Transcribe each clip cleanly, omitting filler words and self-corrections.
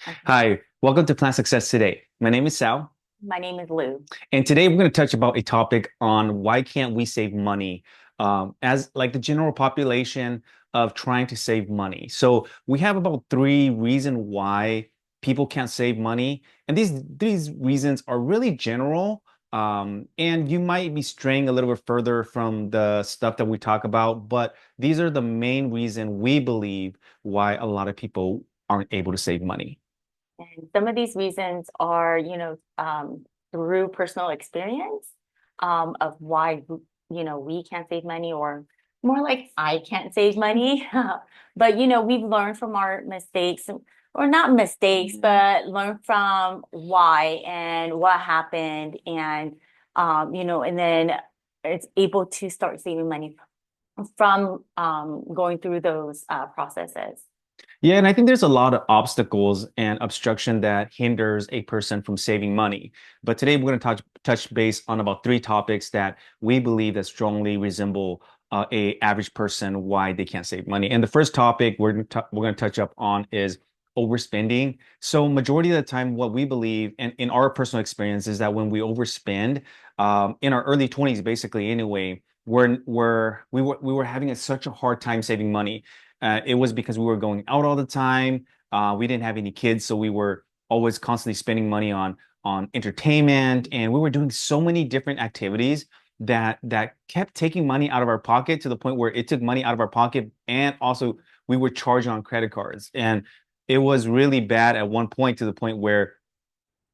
Okay. Hi, welcome to Plan Success Today. My name is Sal, My name is Lou. and today we're going to touch about a topic on why can't we save money as like the general population of trying to save money. So we have about three reasons why people can't save money, and these reasons are really general. And you might be straying a little bit further from the stuff that we talk about, but these are the main reason we believe why a lot of people aren't able to save money. And some of these reasons are, through personal experience, of why, we can't save money, or more like I can't save money. But, we've learned from our mistakes, or not mistakes, but learn from why and what happened. And then it's able to start saving money from going through those processes. Yeah, and I think there's a lot of obstacles and obstruction that hinders a person from saving money. But today we're going to touch base on about three topics that we believe that strongly resemble a average person why they can't save money. And the first topic we're going to touch up on is overspending. So majority of the time, what we believe and in our personal experience is that when we overspend, in our early 20s, basically anyway, we were having such a hard time saving money. It was because we were going out all the time. We didn't have any kids, so we were always constantly spending money on entertainment, and we were doing so many different activities that kept taking money out of our pocket to the point where it took money out of our pocket, and also we were charging on credit cards, and it was really bad at one point to the point where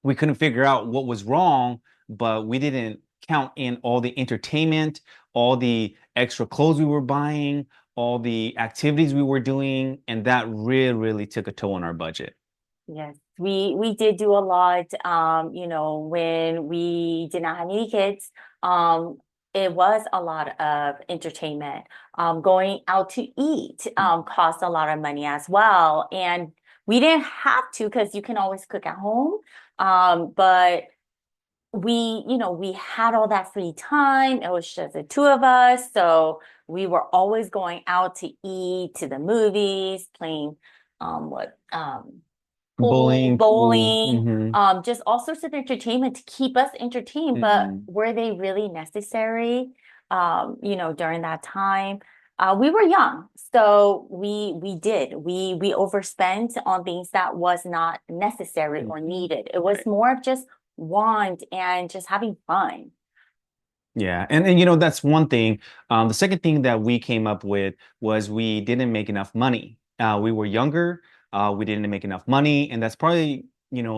we couldn't figure out what was wrong, but we didn't count in all the entertainment, all the extra clothes we were buying, all the activities we were doing, and that really, really took a toll on our budget. Yes, we did do a lot. When we did not have any kids, it was a lot of entertainment. Going out to eat cost a lot of money as well, and we didn't have to because you can always cook at home. But we had all that free time. It was just the two of us, so we were always going out to eat, to the movies, playing what pool, Bullying, pool. bowling, Hmm. just all sorts of entertainment to keep us entertained. But Hmm. were they really necessary? During that time, we were young, so we overspent on things that was not necessary or needed. It was Right. more of just want and just having fun. Yeah, and that's one thing. The second thing that we came up with was we didn't make enough money. We were younger, we didn't make enough money, and that's probably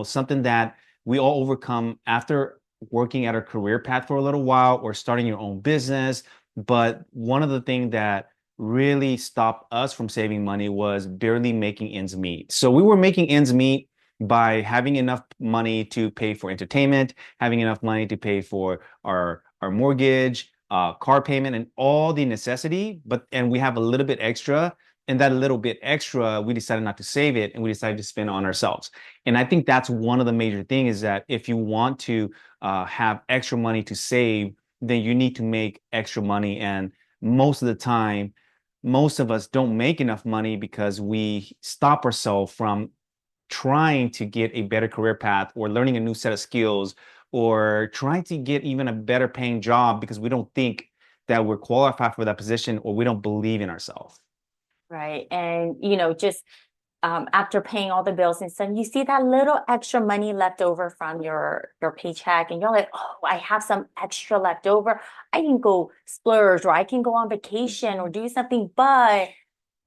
something that we all overcome after working at our career path for a little while or starting your own business. But one of the things that really stopped us from saving money was barely making ends meet. So we were making ends meet by having enough money to pay for entertainment, having enough money to pay for our mortgage, car payment, and all the necessity. And we have a little bit extra, and that little bit extra, we decided not to save it, and we decided to spend on ourselves. And I think that's one of the major things is that if you want to have extra money to save, then you need to make extra money. And most of the time, most of us don't make enough money because we stop ourselves from trying to get a better career path or learning a new set of skills or trying to get even a better paying job because we don't think that we're qualified for that position or we don't believe in ourselves. Right. And, just after paying all the bills and stuff, you see that little extra money left over from your paycheck, and you're like, oh, I have some extra left over. I can go splurge, or I can go on vacation or do something, but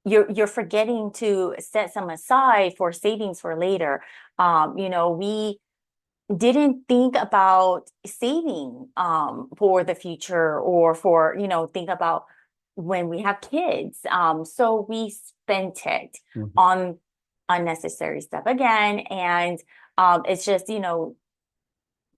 you're forgetting to set some aside for savings for later. We didn't think about saving for the future, or for think about when we have kids, so we spent it Mhm. on unnecessary stuff again. And it's just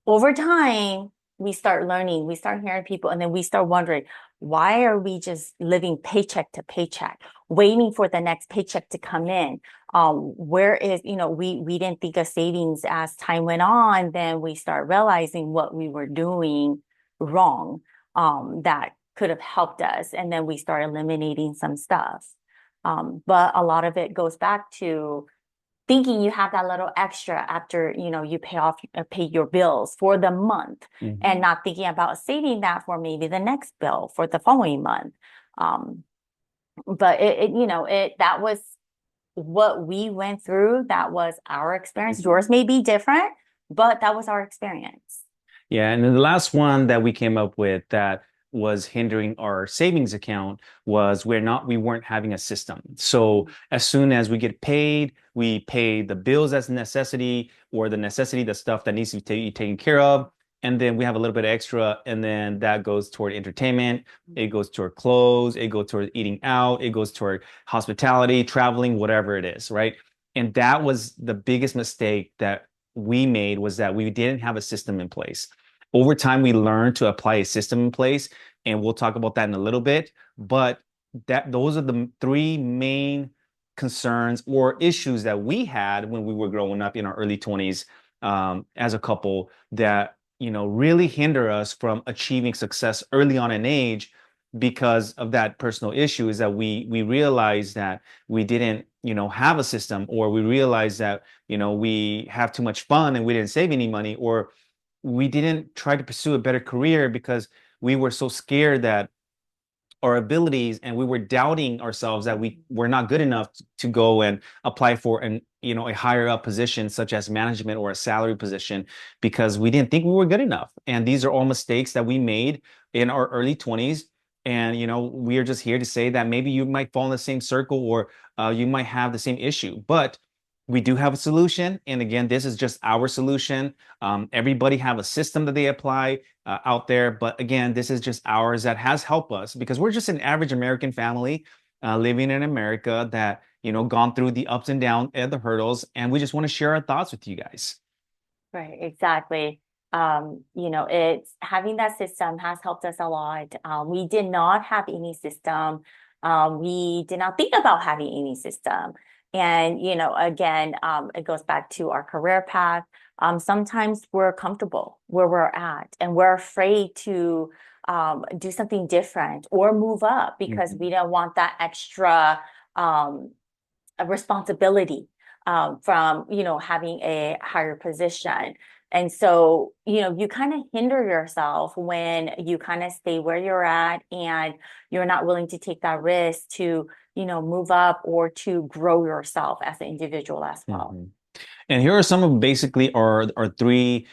over time, we start learning, we start hearing people, and then we start wondering, why are we just living paycheck to paycheck, waiting for the next paycheck to come in? Where is, we didn't think of savings. As time went on, then we start realizing what we were doing wrong, that could have helped us. And then we start eliminating some stuff. But a lot of it goes back to thinking you have that little extra after, you pay your bills for the month, and not thinking about saving that for maybe the next bill for the following month. Um, but that was what we went through. That was our experience. Yours may be different, but that was our experience. Yeah, and then the last one that we came up with that was hindering our savings account was we weren't having a system. So as soon as we get paid, we pay the bills as a necessity, or the necessity, the stuff that needs to be taken care of. And then we have a little bit extra, and then that goes toward entertainment. It goes toward clothes. It goes toward eating out. It goes toward hospitality, traveling, whatever it is, right? And that was the biggest mistake that we made, was that we didn't have a system in place. Over time, we learned to apply a system in place, and we'll talk about that in a little bit. But those are the three main concerns or issues that we had when we were growing up in our early 20s, as a couple, that really hinder us from achieving success early on in age, because of that personal issue. Is that we realized that we didn't have a system, or we realized that we have too much fun and we didn't save any money, or we didn't try to pursue a better career because we were so scared that our abilities, and we were doubting ourselves that we were not good enough to go and apply for a higher up position, such as management or a salary position, because we didn't think we were good enough. And these are all mistakes that we made in our early 20s. And we are just here to say that maybe you might fall in the same circle, or you might have the same issue, but we do have a solution. And again, this is just our solution. Everybody have a system that they apply out there. But again, this is just ours that has helped us, because we're just an average American family living in America that, gone through the ups and downs and the hurdles. And we just want to share our thoughts with you guys. Right, exactly. It's having that system has helped us a lot. We did not have any system. We did not think about having any system. And, again, it goes back to our career path. Sometimes we're comfortable where we're at, and we're afraid to do something different or move up because Mhm. we don't want that extra responsibility from having a higher position. And so you kind of hinder yourself when you kind of stay where you're at, and you're not willing to take that risk to move up or to grow yourself as an individual as well. Mhm. And here are some of basically our three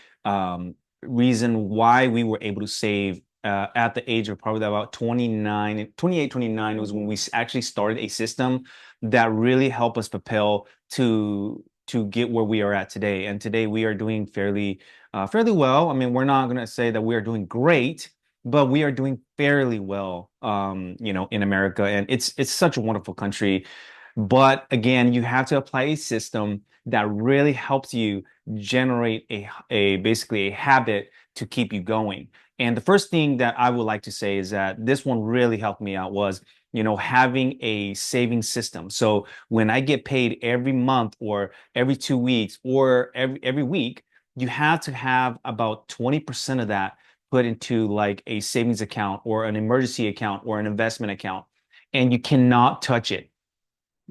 reason why we were able to save at the age of probably about 29, 28, 29 was when we actually started a system that really helped us propel to get where we are at today. And today we are doing fairly well. I mean, we're not going to say that we are doing great, but we are doing fairly well, in America. And it's such a wonderful country. But again, you have to apply a system that really helps you generate a basically a habit to keep you going. And the first thing that I would like to say is that this one really helped me out was, having a saving system. So when I get paid every month, or every 2 weeks, or every week, you have to have about 20% of that put into like a savings account, or an emergency account, or an investment account. And you cannot touch it.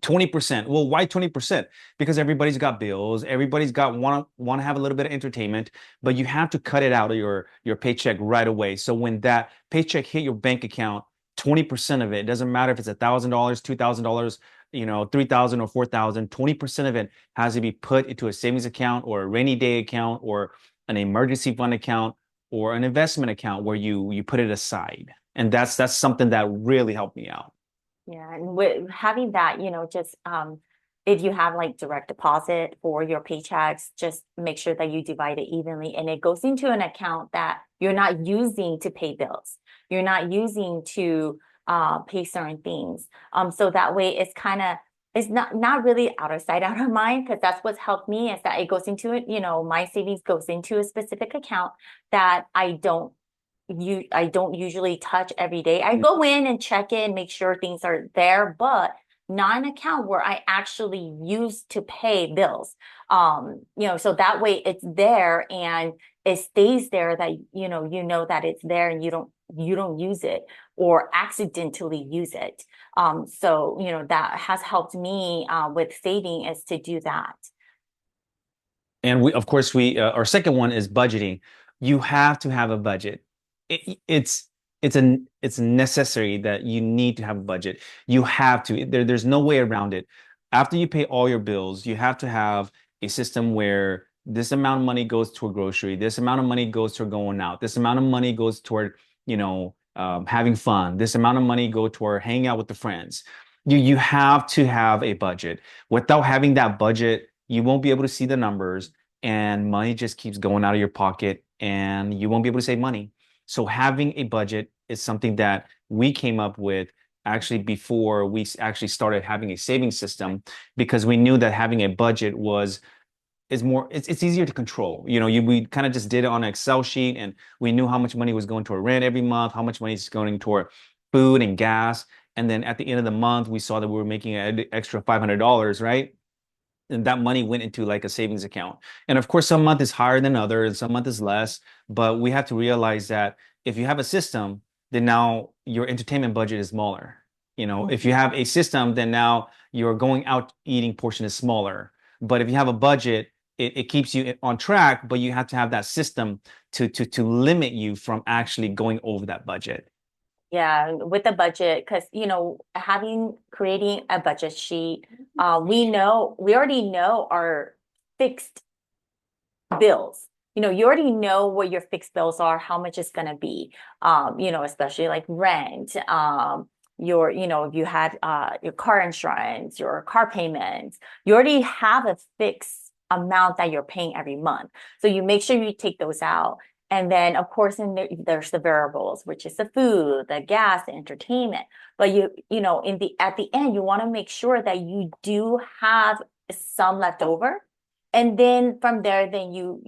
20%. Well, why 20%? Because everybody's got bills, everybody's got want to have a little bit of entertainment, but you have to cut it out of your paycheck right away. So when that paycheck hit your bank account, 20% of it, doesn't matter if it's $1,000, $2,000, 3,000 or 4,000, 20% of it has to be put into a savings account, or a rainy day account, or an emergency fund account, or an investment account where you put it aside. And that's something that really helped me out. Yeah, and with having that, just if you have like direct deposit for your paychecks, just make sure that you divide it evenly, and it goes into an account that you're not using to pay bills. You're not using to pay certain things. So that way it's not really out of sight, out of mind, because that's what's helped me is that it goes into it, my savings goes into a specific account that I don't usually touch every day. I go in and check in, make sure things are there, but not an account where I actually use to pay bills. So that way it's there and it stays there, that that it's there, and you don't use it or accidentally use it. So that has helped me with saving, is to do that. And we, of course, our second one is budgeting. You have to have a budget. It's necessary that you need to have a budget. You have to. There's no way around it. After you pay all your bills, you have to have a system where this amount of money goes toward grocery, this amount of money goes toward going out, this amount of money goes toward, having fun, this amount of money go toward hanging out with the friends. You have to have a budget. Without having that budget, you won't be able to see the numbers and money just keeps going out of your pocket and you won't be able to save money. So having a budget is something that we came up with actually before we actually started having a saving system because we knew that having a budget was is more it's easier to control. We kind of just did it on an Excel sheet and we knew how much money was going toward rent every month, how much money is going toward food and gas. And then at the end of the month, we saw that we were making an extra $500, right? And that money went into like a savings account. And of course, some month is higher than others, some month is less. But we have to realize that if you have a system, then now your entertainment budget is smaller. If you have a system, then now your going out eating portion is smaller. But if you have a budget, it keeps you on track, but you have to have that system to limit you from actually going over that budget. Yeah, with the budget, because creating a budget sheet, we already know our fixed bills. You already know what your fixed bills are, how much it's gonna be. Especially like rent, if you had your car insurance, your car payments, you already have a fixed amount that you're paying every month. So you make sure you take those out. And then, of course, there's the variables, which is the food, the gas, the entertainment. But at the end, you want to make sure that you do have some left over. And then from there, then you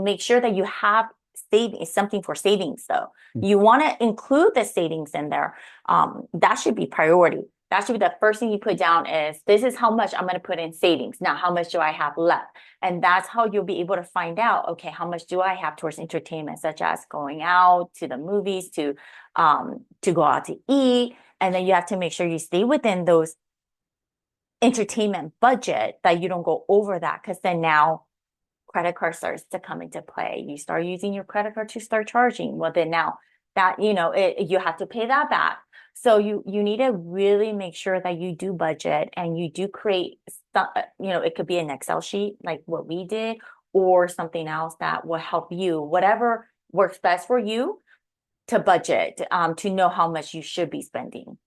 make sure that you have savings, something for savings though. You want to include the savings in there. That should be priority. That should be the first thing you put down is this is how much I'm going to put in savings. Now, how much do I have left? And that's how you'll be able to find out, okay, how much do I have towards entertainment, such as going out to the movies, to go out to eat. And then you have to make sure you stay within those entertainment budget that you don't go over that. Because then now credit card starts to come into play. You start using your credit card to start charging. Well, then now that, you have to pay that back. So you need to really make sure that you do budget and you do create it could be an Excel sheet like what we did or something else that will help you, whatever works best for you to budget, to know how much you should be spending.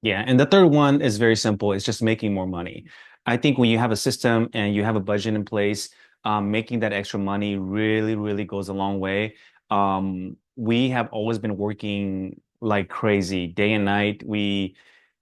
Yeah, and the third one is very simple. It's just making more money. I think when you have a system and you have a budget in place, making that extra money really, really goes a long way. We have always been working like crazy, day and night.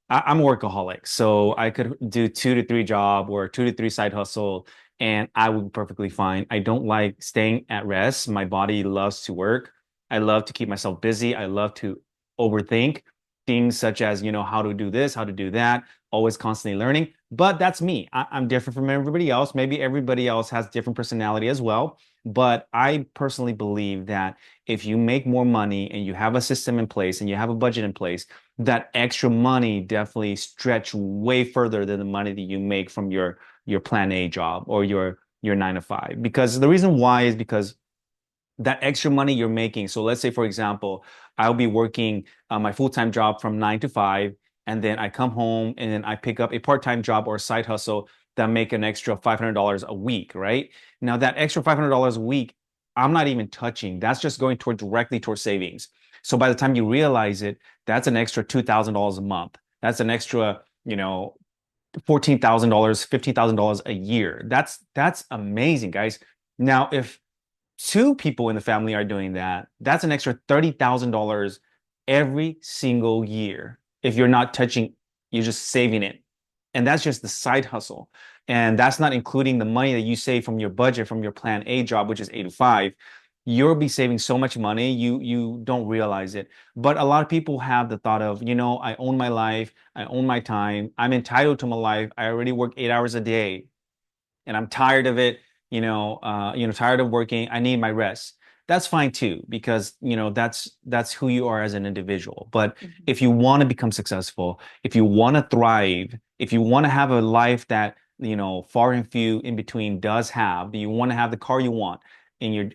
I'm a workaholic, so I could do 2 to 3 job or 2 to 3 side hustle, and I would be perfectly fine. I don't like staying at rest. My body loves to work. I love to keep myself busy. I love to overthink things such as, how to do this, how to do that, always constantly learning. But that's me. I'm different from everybody else. Maybe everybody else has different personality as well. But I personally believe that if you make more money and you have a system in place and you have a budget in place, that extra money definitely stretch way further than the money that you make from your plan A job or your 9 to 5. Because the reason why is because that extra money you're making. So let's say, for example, I'll be working my full-time job from 9 to 5, and then I come home and then I pick up a part-time job or a side hustle that make an extra $500 a week, right? Now that extra $500 a week, I'm not even touching. That's just going directly toward savings. So by the time you realize it, that's an extra $2,000 a month. That's an extra, $14,000, $15,000 a year. That's amazing, guys. Now, if 2 people in the family are doing that, that's an extra $30,000 every single year. If you're not touching, you're just saving it. And that's just the side hustle. And that's not including the money that you save from your budget from your plan A job, which is 8 to 5. You'll be saving so much money, you don't realize it. But a lot of people have the thought of, I own my life, I own my time, I'm entitled to my life. I already work 8 hours a day and I'm tired of it, tired of working. I need my rest. That's fine too, because that's who you are as an individual. But if you want to become successful, if you want to thrive, if you want to have a life that far and few in between does have. Do you want to have the car you want in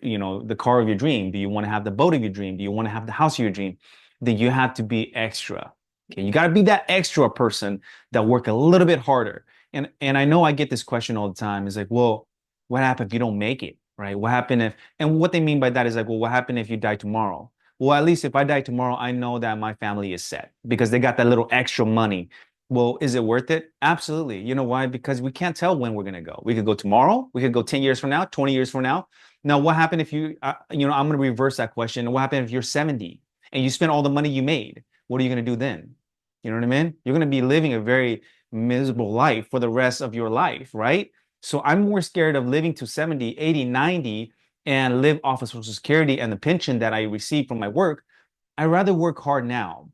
the car of your dream? Do you want to have the boat of your dream? Do you want to have the house of your dream? Then you have to be extra. Okay, you got to be that extra person that work a little bit harder. And I know I get this question all the time. It's like, well, what happens if you don't make it, right? What happened if, and what they mean by that is like, well, what happened if you die tomorrow? Well, at least if I die tomorrow, I know that my family is set because they got that little extra money. Well, is it worth it? Absolutely. You know why? Because we can't tell when we're going to go. We could go tomorrow. We could go 10 years from now, 20 years from now. Now, what happened if I'm going to reverse that question. What happened if you're 70 and you spend all the money you made? What are you going to do then? You know what I mean? You're going to be living a very miserable life for the rest of your life, right? So I'm more scared of living to 70, 80, 90 and live off of Social Security and the pension that I receive from my work. I'd rather work hard now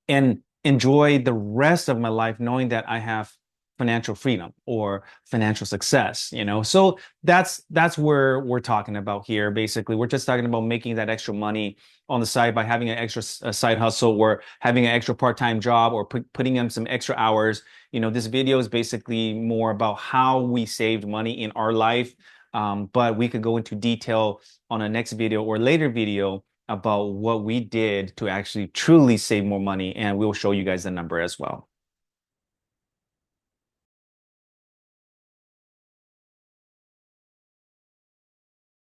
and enjoy the rest of my life knowing that I have financial freedom or financial success. So that's where we're talking about here. Basically, we're just talking about making that extra money on the side by having an extra side hustle or having an extra part-time job or putting in some extra hours. This video is basically more about how we saved money in our life. But we could go into detail on a next video or later video about what we did to actually truly save more money, and we'll show you guys the number as well.